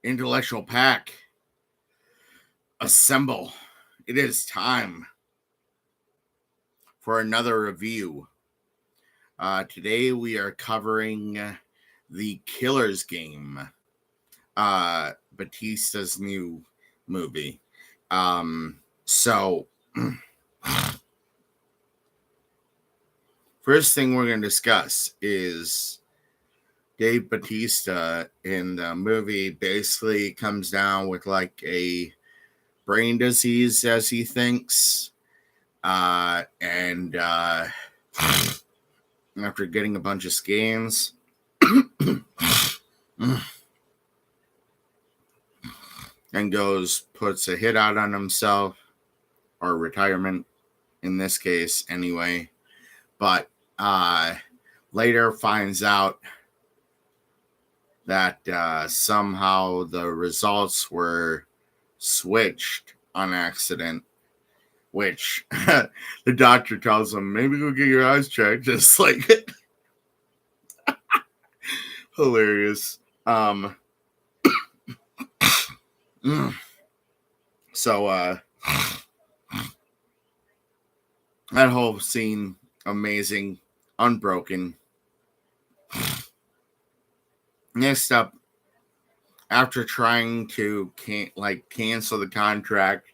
Intellectual Pack, assemble. It is time for another review. Today we are covering the Killer's Game, Batista's new movie. So, first thing we're going to discuss is Dave Batista in the movie basically comes down with like a brain disease, as he thinks. And after getting a bunch of scans, and puts a hit out on himself, or retirement in this case anyway, but later finds out that somehow the results were switched on accident, which the doctor tells him, maybe go get your eyes checked. Just like hilarious. So that whole scene, amazing, unbroken. Next up, after trying to cancel the contract,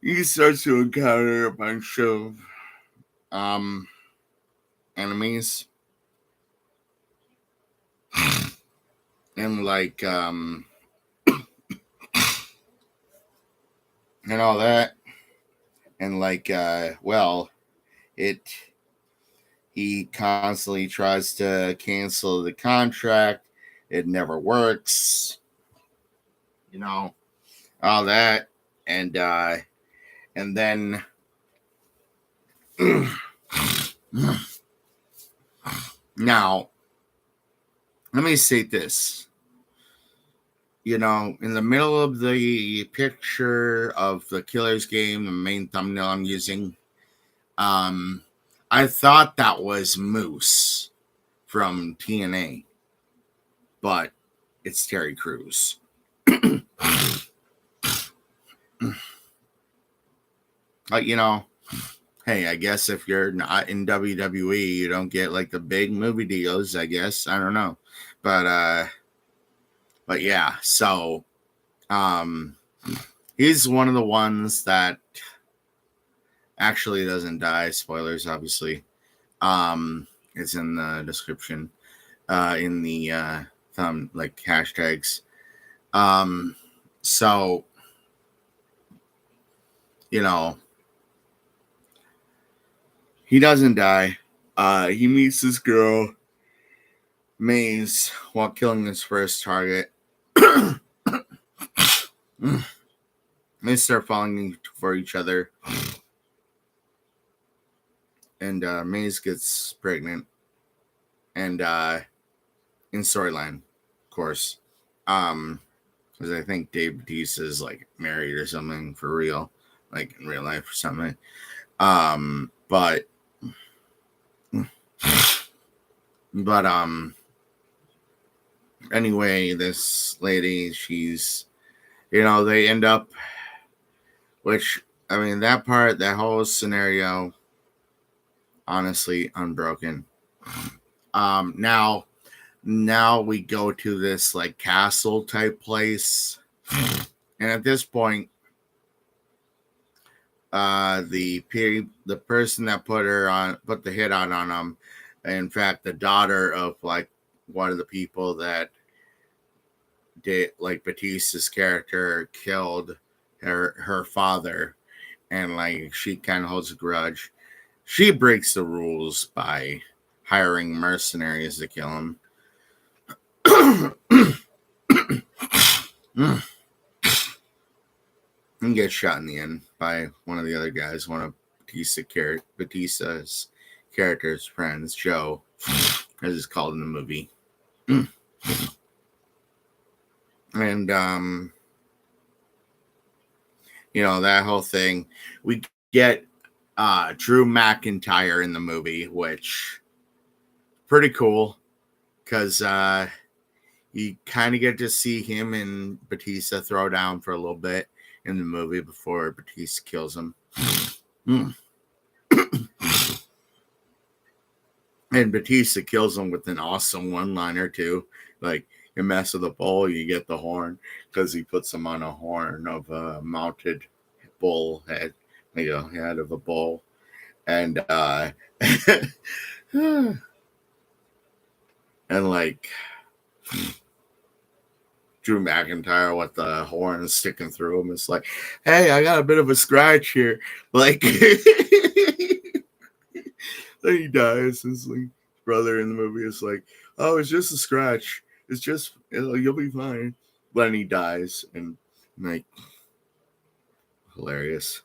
he starts to encounter a bunch of enemies, and and all that, and he constantly tries to cancel the contract. It never works, all that, and then now let me say this. In the middle of the picture of the Killer's Game, the main thumbnail I'm using, I thought that was Moose from TNA, but it's Terry Crews. Hey, I guess if you're not in WWE, you don't get like the big movie deals, I guess. I don't know. But yeah, so he's one of the ones that actually doesn't die. Spoilers, obviously. It's in the description, in the thumb, hashtags. So, he doesn't die. He meets this girl, Maze, while killing his first target. They start falling for each other. And Maze gets pregnant. And in storyline, of course. Because I think Dave Bautista is married or something for real. In real life or something. But anyway, this lady, she's, they end up, that whole scenario, honestly, unbroken. Now we go to this castle type place, and at this point, the person that put the hit out on him, in fact, the daughter of one of the people that did Batista's character killed her father, and she kind of holds a grudge. She breaks the rules by hiring mercenaries to kill him. And gets shot in the end by one of the other guys, one of Batista's character's friends, Joe, as it's called in the movie. And that whole thing. We get Drew McIntyre in the movie, which pretty cool, because you kind of get to see him and Batista throw down for a little bit in the movie before Batista kills him. And Batista kills him with an awesome one-liner too. Like, you mess with a bull, you get the horn, because he puts him on a horn of a mounted bull head, like a head of a bull. And and like Drew McIntyre with the horn sticking through him, it's like, hey, I got a bit of a scratch here. Like, then he dies. His like, brother in the movie is like, oh, it's just a scratch. It's just, you'll be fine. Then he dies, and like, hilarious.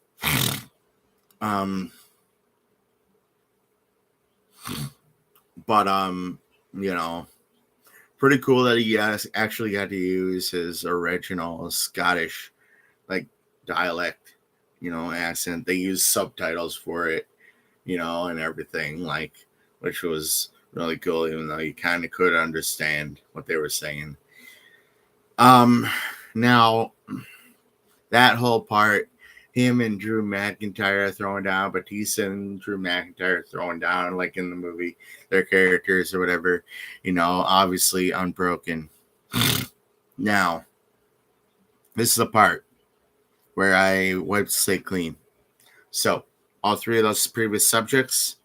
But you know, pretty cool that he actually got to use his original Scottish like dialect, accent. They used subtitles for it, and everything, like, which was really cool, even though you kind of could understand what they were saying. Now that whole part, him and Drew McIntyre throwing down, Batista and Drew McIntyre throwing down, like in the movie, their characters or whatever, obviously unbroken. Now, this is the part where I wipe the slate clean. So, all three of those previous subjects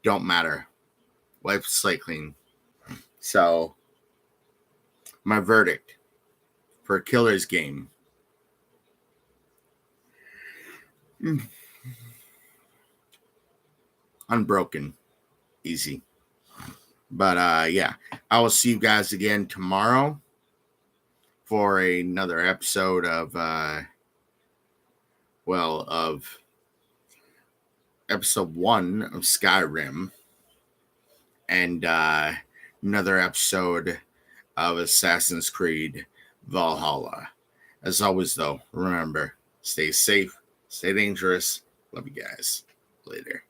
don't matter. Wipe the slate clean. So, my verdict for Killer's Game. Unbroken. Easy. But yeah, I will see you guys again tomorrow for another episode of episode 1 of Skyrim, and another episode of Assassin's Creed Valhalla. As always, though, remember, stay safe, stay dangerous. Love you guys. Later.